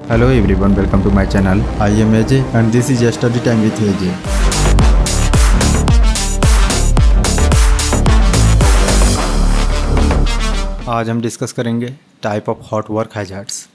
Hello everyone, welcome to my channel. I am AJ and this is Study Time with AJ. आज हम discuss करेंगे type of hot work hazards.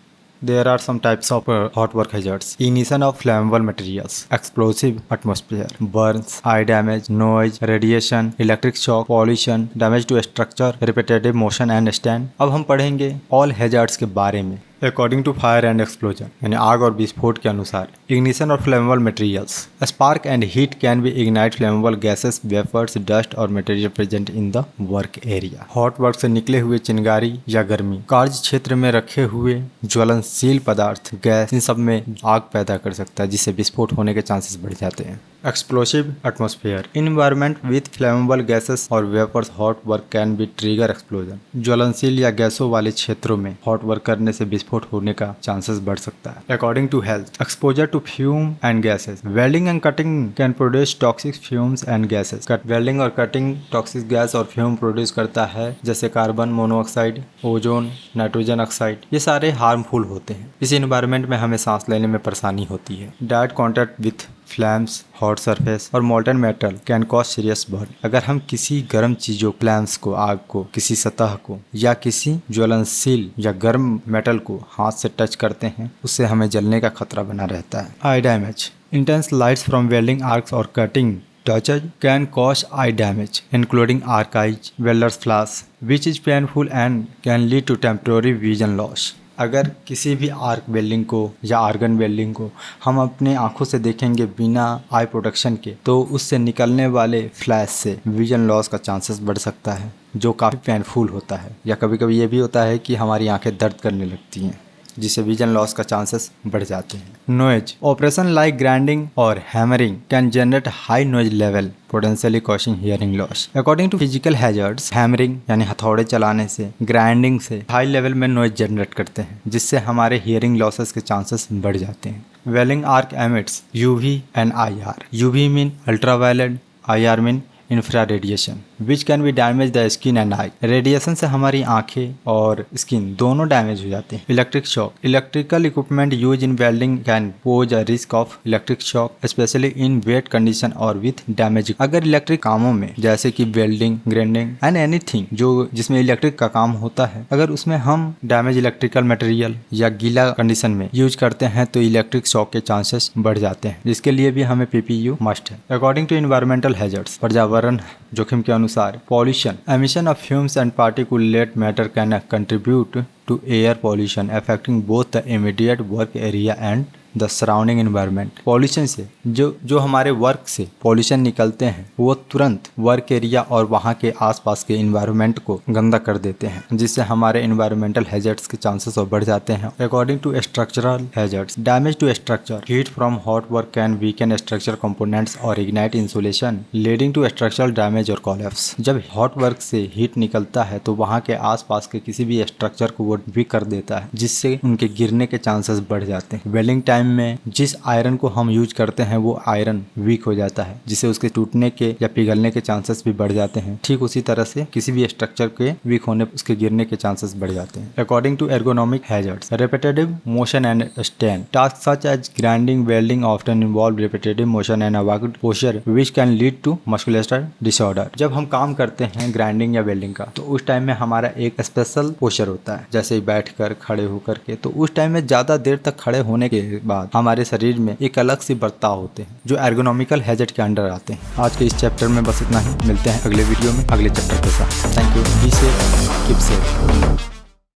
There are some types of hot work hazards. Ignition of flammable materials, explosive atmosphere, burns, eye damage, noise, radiation, electric shock, pollution, damage to structure, repetitive motion and stand. अब हम पढ़ेंगे all hazards के बारे में. According to fire and explosion यानी आग और विस्फोट के अनुसार इग्निशन और flammable materials spark and heat can be ignite flammable gases vapours dust और material present in the work area. Hot work से निकले हुए चिंगारी या गर्मी कार्य क्षेत्र में रखे हुए ज्वलनशील पदार्थ गैस इन सब में आग पैदा कर सकता है जिससे विस्फोट होने के चांसेस बढ़ जाते हैं. Explosive atmosphere environment with flammable gases और vapours hot work can be trigger explosion. ज्वलनशील या गैसों वाले क्षेत्रों में हॉट वर्क करने से विस्फोट होने का चांसेस बढ़ सकता है. According to health exposure to fume and gases welding and cutting can produce toxic fumes and gases. Welding और कटिंग टॉक्सिक गैस और फ्यूम प्रोड्यूस करता है जैसे carbon monoxide, ozone, nitrogen oxide. ये सारे हार्मफुल होते हैं. इस एनवायरनमेंट में हमें सांस लेने में परेशानी होती है. Direct contact with flames, hot surface और molten metal can cause serious burn. अगर हम किसी गर्म चीजों फ्लैम्स को, आग को, किसी सतह को या किसी ज्वलनशील या गर्म मेटल को हाथ से टच करते हैं उससे हमें जलने का खतरा बना रहता है. Eye damage intense lights from welding arcs और cutting touches can cause eye damage including arc eyes, welder's flash which is painful and can lead to temporary vision loss. अगर किसी भी आर्क वेल्डिंग को या आर्गन वेल्डिंग को हम अपने आंखों से देखेंगे बिना आई प्रोटेक्शन के तो उससे निकलने वाले फ्लैश से विजन लॉस का चांसेस बढ़ सकता है जो काफ़ी पेनफुल होता है. या कभी कभी ये भी होता है कि हमारी आंखें दर्द करने लगती हैं जिससे विजन लॉस का चांसेस बढ़ जाते हैं. नॉइज ऑपरेशन लाइक ग्राइंडिंग और hammering can generate high noise level potentially causing hearing loss. According to physical hazards hammering यानी हथौड़े चलाने से, ग्राइंडिंग से हाई लेवल में नॉइज जनरेट करते हैं जिससे हमारे हियरिंग लॉसेस के चांसेस बढ़ जाते हैं. Welding arc emits UV and IR. UV mean ultraviolet, IR mean infra radiation which can be damage the skin and eye. Radiation से हमारी आंखें और स्किन दोनों डैमेज हो जाते हैं. Electric shock electrical equipment use in welding can pose a risk of electric shock specially in wait condition और with damage. अगर इलेक्ट्रिक कामों में जैसे कि वेल्डिंग, ग्राइंडिंग एंड एनीथिंग जो जिसमें इलेक्ट्रिक का काम होता है अगर उसमें हम डैमेज इलेक्ट्रिकल मटेरियल या गीला कंडीशन में यूज करते हैं तो इलेक्ट्रिक शॉक के चांसेस बढ़ जाते हैं जिसके लिए भी हमें पीपीयू मस्ट है. अकॉर्डिंग टू एनवायरमेंटल हैजर्ड्स पर्यावरण जोखिम के अनुसार pollution emission of fumes and particulate matter can contribute to air pollution affecting both the immediate work area and the surrounding environment. Pollution से जो हमारे वर्क से पॉल्यूशन निकलते हैं वो तुरंत वर्क एरिया और वहाँ के आसपास के एनवायरनमेंट को गंदा कर देते हैं जिससे हमारे एनवायरमेंटल हैजर्ड्स के चांसेस और बढ़ जाते हैं. According to structural hazards damage to structure heat from hot work can weaken structure components और ignite insulation leading to structural damage और कोलैप्स. जब हॉट वर्क से हीट निकलता है तो वहाँ के आसपास के किसी भी स्ट्रक्चर को वो वीक कर देता है जिससे उनके गिरने के चांसेस बढ़ जाते हैं. वेल्डिंग टाइम में जिस आयरन को हम यूज करते हैं वो आयरन वीक हो जाता है जिससे उसके टूटने के या पिघलने के चांसेस भी बढ़ जाते हैं. ठीक उसी तरह से किसी भी स्ट्रक्चर के वीक होने उसके गिरने के चांसेस बढ़ जाते हैं. According to ergonomic hazards repetitive motion and stand task such as grinding welding often involve repetitive motion and avoid posture which can lead to muscular disorder. जब हम काम करते हैं ग्राइंडिंग या वेल्डिंग का तो उस टाइम में हमारा एक स्पेशल पोस्चर होता है जैसे बैठकर, खड़े होकर के. तो उस टाइम में ज्यादा देर तक खड़े होने के बाद हमारे शरीर में एक अलग सी बर्ताव होते हैं जो एर्गोनॉमिकल हैजर्ड के अंडर आते हैं. आज के इस चैप्टर में बस इतना ही. मिलते हैं अगले वीडियो में अगले चैप्टर के साथ. Thank you. Be safe, keep safe.